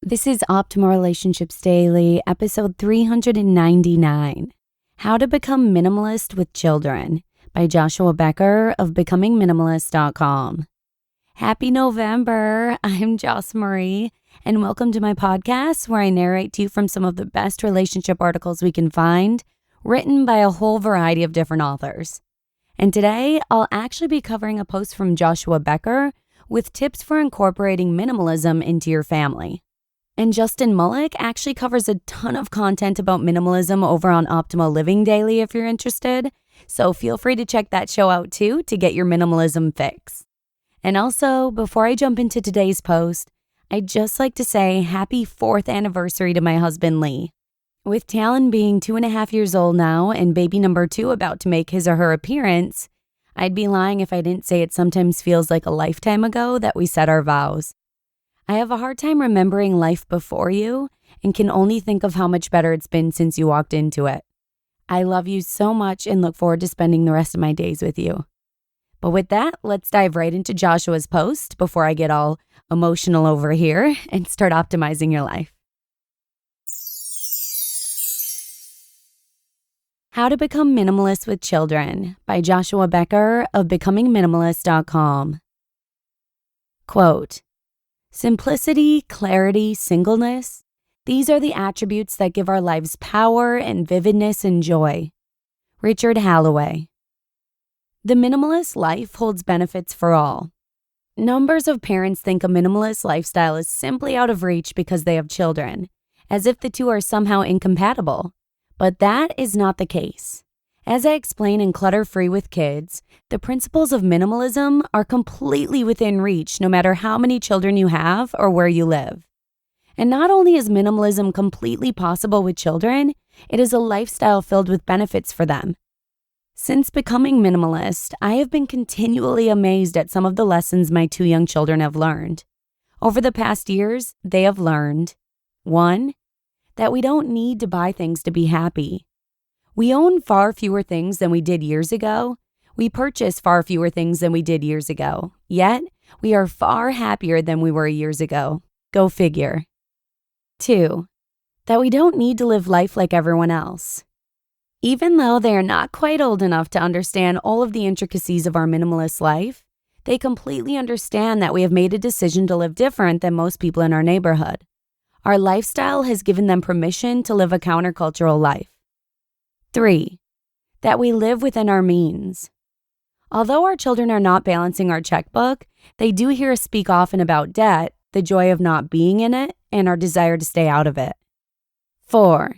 This is Optimal Relationships Daily, episode 399, How to Become Minimalist with Children by Joshua Becker of BecomingMinimalist.com. Happy November! I'm Joss Marie, and welcome to my podcast where I narrate to you from some of the best relationship articles we can find, written by a whole variety of different authors. And today, I'll actually be covering a post from Joshua Becker with tips for incorporating minimalism into your family. And Justin Mullick actually covers a ton of content about minimalism over on Optimal Living Daily if you're interested. So feel free to check that show out too to get your minimalism fix. And also, before I jump into today's post, I'd just like to say happy 4th anniversary to my husband Lee. With Talon being 2.5 years old now and baby number 2 about to make his or her appearance, I'd be lying if I didn't say it sometimes feels like a lifetime ago that we set our vows. I have a hard time remembering life before you and can only think of how much better it's been since you walked into it. I love you so much and look forward to spending the rest of my days with you. But with that, let's dive right into Joshua's post before I get all emotional over here and start optimizing your life. How to Become Minimalist with Children by Joshua Becker of BecomingMinimalist.com. Quote, "Simplicity, clarity, singleness, these are the attributes that give our lives power and vividness and joy." Richard Halloway. The minimalist life holds benefits for all. Numbers of parents think a minimalist lifestyle is simply out of reach because they have children, as if the two are somehow incompatible. But that is not the case. As I explain in Clutter-Free with Kids, the principles of minimalism are completely within reach no matter how many children you have or where you live. And not only is minimalism completely possible with children, it is a lifestyle filled with benefits for them. Since becoming minimalist, I have been continually amazed at some of the lessons my 2 young children have learned. Over the past years, they have learned 1. That we don't need to buy things to be happy. We own far fewer things than we did years ago. We purchase far fewer things than we did years ago. Yet, we are far happier than we were years ago. Go figure. 2. That we don't need to live life like everyone else. Even though they are not quite old enough to understand all of the intricacies of our minimalist life, they completely understand that we have made a decision to live different than most people in our neighborhood. Our lifestyle has given them permission to live a countercultural life. 3. That we live within our means. Although our children are not balancing our checkbook, they do hear us speak often about debt, the joy of not being in it, and our desire to stay out of it. 4.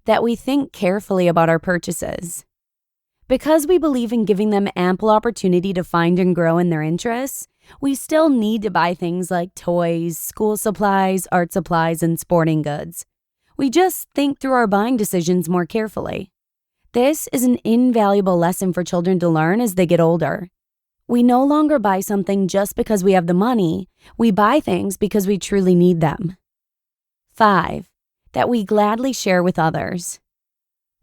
That we think carefully about our purchases. Because we believe in giving them ample opportunity to find and grow in their interests, we still need to buy things like toys, school supplies, art supplies, and sporting goods. We just think through our buying decisions more carefully. This is an invaluable lesson for children to learn as they get older. We no longer buy something just because we have the money. We buy things because we truly need them. 5. That we gladly share with others.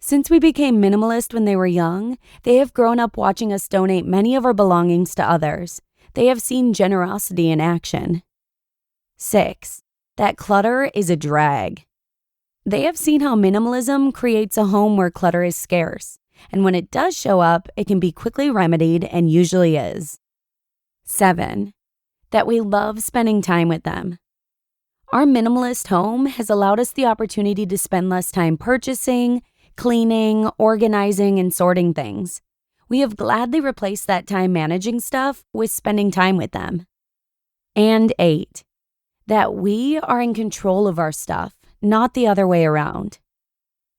Since we became minimalist when they were young, they have grown up watching us donate many of our belongings to others. They have seen generosity in action. 6. That clutter is a drag. They have seen how minimalism creates a home where clutter is scarce, and when it does show up, it can be quickly remedied and usually is. 7. That we love spending time with them. Our minimalist home has allowed us the opportunity to spend less time purchasing, cleaning, organizing, and sorting things. We have gladly replaced that time managing stuff with spending time with them. And 8. That we are in control of our stuff, not the other way around.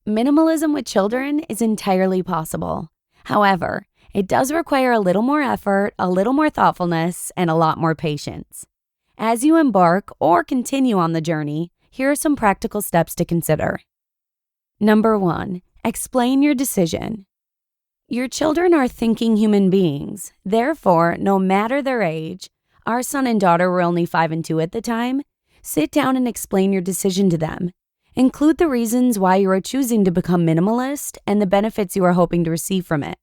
Minimalism with children is entirely possible. However, it does require a little more effort, a little more thoughtfulness, and a lot more patience. As you embark or continue on the journey, here are some practical steps to consider. Number 1, explain your decision. Your children are thinking human beings. Therefore, no matter their age, our son and daughter were only 5 and 2 at the time, sit down and explain your decision to them. Include the reasons why you are choosing to become minimalist and the benefits you are hoping to receive from it.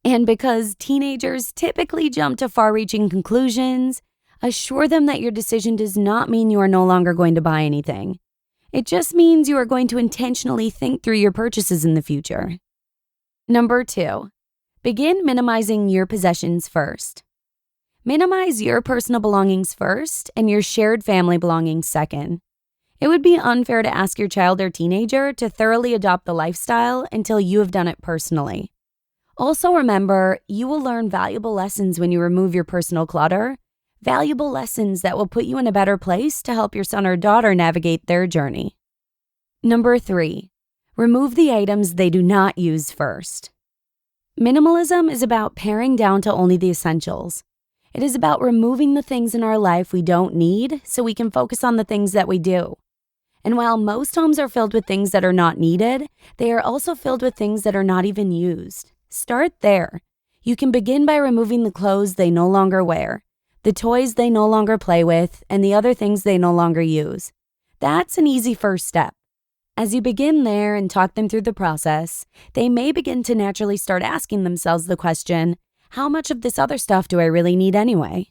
And because teenagers typically jump to far-reaching conclusions, Assure them that your decision does not mean you are no longer going to buy anything. It just means you are going to intentionally think through your purchases in the future. Number 2, begin minimizing your possessions first. Minimize your personal belongings first and your shared family belongings second. It would be unfair to ask your child or teenager to thoroughly adopt the lifestyle until you have done it personally. Also remember, you will learn valuable lessons when you remove your personal clutter, valuable lessons that will put you in a better place to help your son or daughter navigate their journey. Number 3, remove the items they do not use first. Minimalism is about paring down to only the essentials. It is about removing the things in our life we don't need so we can focus on the things that we do. And while most homes are filled with things that are not needed, they are also filled with things that are not even used. Start there. You can begin by removing the clothes they no longer wear, the toys they no longer play with, and the other things they no longer use. That's an easy first step. As you begin there and talk them through the process, they may begin to naturally start asking themselves the question, how much of this other stuff do I really need anyway?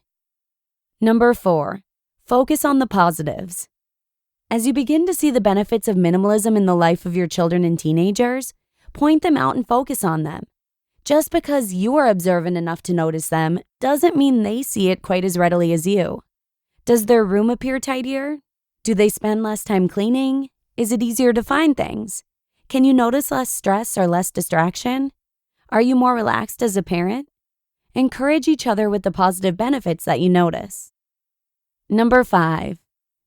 Number 4, focus on the positives. As you begin to see the benefits of minimalism in the life of your children and teenagers, point them out and focus on them. Just because you are observant enough to notice them doesn't mean they see it quite as readily as you. Does their room appear tidier? Do they spend less time cleaning? Is it easier to find things? Can you notice less stress or less distraction? Are you more relaxed as a parent? Encourage each other with the positive benefits that you notice. Number 5,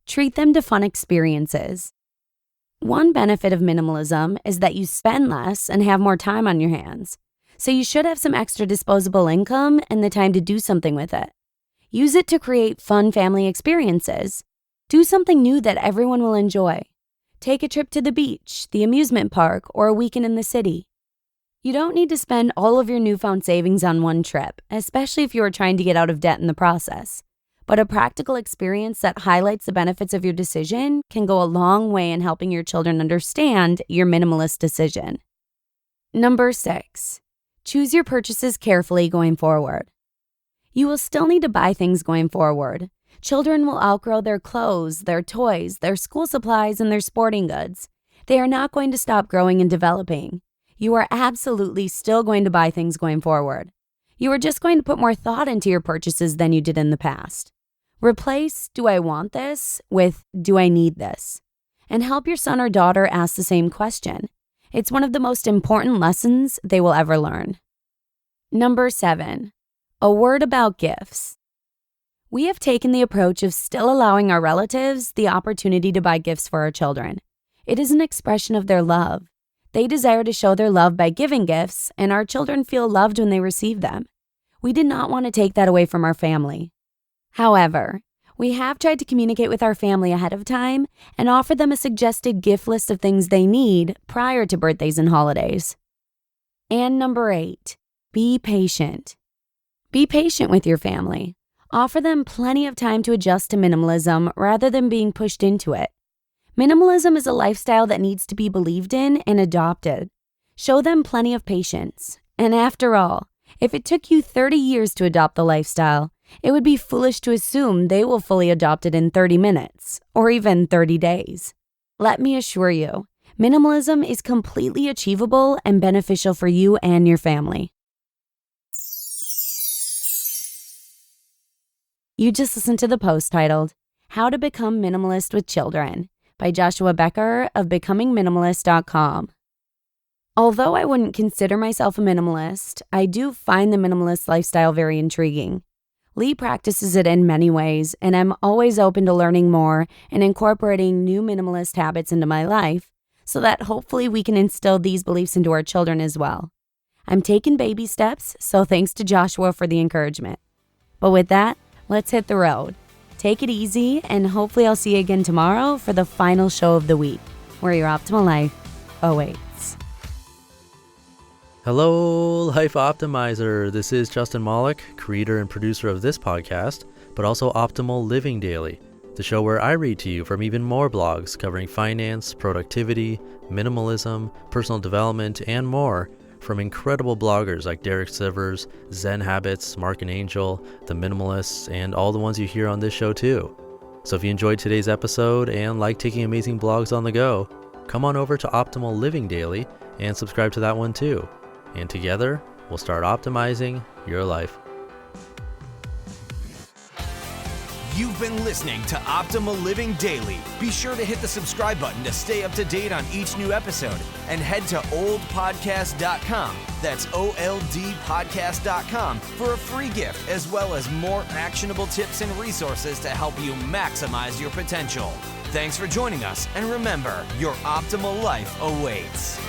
treat them to fun experiences. One benefit of minimalism is that you spend less and have more time on your hands. So you should have some extra disposable income and the time to do something with it. Use it to create fun family experiences. Do something new that everyone will enjoy. Take a trip to the beach, the amusement park, or a weekend in the city. You don't need to spend all of your newfound savings on one trip, especially if you are trying to get out of debt in the process. But a practical experience that highlights the benefits of your decision can go a long way in helping your children understand your minimalist decision. Number 6, choose your purchases carefully going forward. You will still need to buy things going forward. Children will outgrow their clothes, their toys, their school supplies, and their sporting goods. They are not going to stop growing and developing. You are absolutely still going to buy things going forward. You are just going to put more thought into your purchases than you did in the past. Replace "do I want this" with "do I need this?" and help your son or daughter ask the same question. It's one of the most important lessons they will ever learn. Number 7, a word about gifts. We have taken the approach of still allowing our relatives the opportunity to buy gifts for our children. It is an expression of their love. They desire to show their love by giving gifts, and our children feel loved when they receive them. We did not want to take that away from our family. However, we have tried to communicate with our family ahead of time and offer them a suggested gift list of things they need prior to birthdays and holidays. And number 8, be patient. Be patient with your family. Offer them plenty of time to adjust to minimalism rather than being pushed into it. Minimalism is a lifestyle that needs to be believed in and adopted. Show them plenty of patience. And after all, if it took you 30 years to adopt the lifestyle, it would be foolish to assume they will fully adopt it in 30 minutes or even 30 days. Let me assure you, minimalism is completely achievable and beneficial for you and your family. You just listened to the post titled, How to Become Minimalist with Children by Joshua Becker of BecomingMinimalist.com. Although I wouldn't consider myself a minimalist, I do find the minimalist lifestyle very intriguing. Lee practices it in many ways, and I'm always open to learning more and incorporating new minimalist habits into my life so that hopefully we can instill these beliefs into our children as well. I'm taking baby steps, so thanks to Joshua for the encouragement. But with that, let's hit the road. Take it easy, and hopefully I'll see you again tomorrow for the final show of the week, where your optimal life awaits. Hello, Life Optimizer. This is Justin Malik, creator and producer of this podcast, but also Optimal Living Daily, the show where I read to you from even more blogs covering finance, productivity, minimalism, personal development, and more from incredible bloggers like Derek Sivers, Zen Habits, Mark and Angel, The Minimalists, and all the ones you hear on this show too. So if you enjoyed today's episode and like taking amazing blogs on the go, come on over to Optimal Living Daily and subscribe to that one too. And together, we'll start optimizing your life. You've been listening to Optimal Living Daily. Be sure to hit the subscribe button to stay up to date on each new episode, and head to oldpodcast.com, that's OLDpodcast.com, for a free gift as well as more actionable tips and resources to help you maximize your potential. Thanks for joining us, and remember, your optimal life awaits.